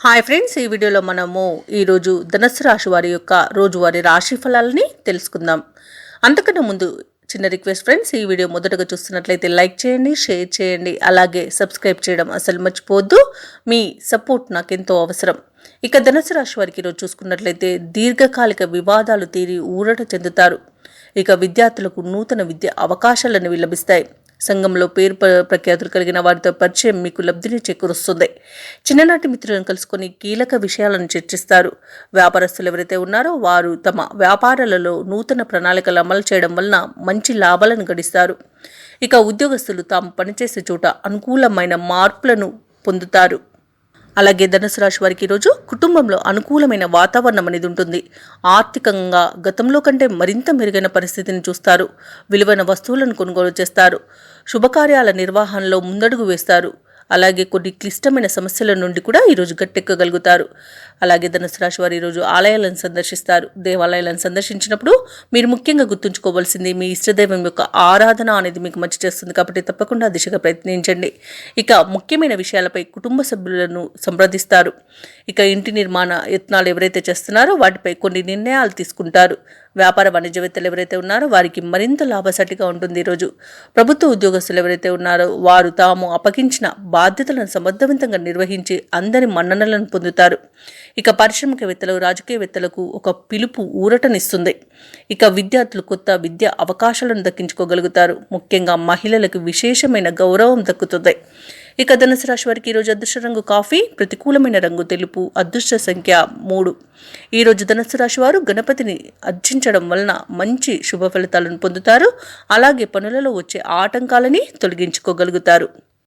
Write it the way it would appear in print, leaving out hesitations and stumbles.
Hi friends, ఈ వీడియోలో మనము ఈరోజు ధనుస్సు రాశి వారి యొక్క రోజువారీ రాశి ఫలాలని తెలుసుకుందాం. అంతకన్నా ముందు చిన్న రిక్వెస్ట్ ఫ్రెండ్స్, ఈ వీడియో మొదటగా చూస్తున్నట్లయితే లైక్ చేయండి, షేర్ చేయండి, అలాగే సబ్స్క్రైబ్ చేయడం అసలు మర్చిపోవద్దు. మీ సపోర్ట్ నాకెంతో అవసరం. ఇక ధనుస్సు రాశి వారికి ఈరోజు చూసుకున్నట్లయితే దీర్ఘకాలిక వివాదాలు తీరి ఊరట చెందుతారు. ఇక విద్యార్థులకు నూతన విద్య అవకాశాలను లభిస్తాయి. సంఘంలో పేరు ప్రఖ్యాతులు కలిగిన వారితో పరిచయం మీకు లబ్ధిని చేకూరుస్తుంది. చిన్ననాటి మిత్రులను కలుసుకొని కీలక విషయాలను చర్చిస్తారు. వ్యాపారస్తులు ఎవరైతే ఉన్నారో వారు తమ వ్యాపారాలలో నూతన ప్రణాళికలు అమలు చేయడం వలన మంచి లాభాలను గడిస్తారు. ఇక ఉద్యోగస్తులు తాము పనిచేసే చోట అనుకూలమైన మార్పులను పొందుతారు. అలాగే ధనుసు రాశి వారికి ఈరోజు కుటుంబంలో అనుకూలమైన వాతావరణం అనేది ఉంటుంది. ఆర్థికంగా గతంలో కంటే మరింత మెరుగైన పరిస్థితిని చూస్తారు. విలువైన వస్తువులను కొనుగోలు చేస్తారు. శుభకార్యాల నిర్వహణలో ముందడుగు వేస్తారు. అలాగే కొన్ని క్లిష్టమైన సమస్యల నుండి కూడా ఈరోజు గట్టెక్కగలుగుతారు. అలాగే ధనుసు రాశి వారు ఈరోజు ఆలయాలను సందర్శిస్తారు. దేవాలయాలను సందర్శించినప్పుడు మీరు ముఖ్యంగా గుర్తుంచుకోవాల్సింది మీ ఇష్టదైవం యొక్క ఆరాధన అనేది మీకు మంచి చేస్తుంది. కాబట్టి తప్పకుండా దిశగా ప్రయత్నించండి. ఇక ముఖ్యమైన విషయాలపై కుటుంబ సభ్యులను సంప్రదిస్తారు. ఇక ఇంటి నిర్మాణ యత్నాలు ఎవరైతే చేస్తున్నారో వాటిపై కొన్ని నిర్ణయాలు తీసుకుంటారు. వ్యాపార వాణిజ్యవేత్తలు ఎవరైతే ఉన్నారో వారికి మరింత లాభసాటిగా ఉంటుంది. ఈరోజు ప్రభుత్వ ఉద్యోగస్తులు ఎవరైతే ఉన్నారో వారు తాము అప్పగించిన బాధ్యతలను సమర్థవంతంగా నిర్వహించి అందరి మన్ననలను పొందుతారు. ఇక పారిశ్రామికవేత్తలు, రాజకీయవేత్తలకు ఒక పిలుపు ఊరటనిస్తుంది. ఇక విద్యార్థులు కొత్త విద్యా అవకాశాలను దక్కించుకోగలుగుతారు. ముఖ్యంగా మహిళలకు విశేషమైన గౌరవం దక్కుతుంది. ఇక ధనుసు రాశి వారికి ఈరోజు అదృష్ట రంగు కాఫీ, ప్రతికూలమైన రంగు తెలుపు, అదృష్ట సంఖ్య 3. ఈరోజు ధనుసు రాశి వారు గణపతిని అర్చించడం వలన మంచి శుభ ఫలితాలను పొందుతారు. అలాగే పనులలో వచ్చే ఆటంకాలని తొలగించుకోగలుగుతారు.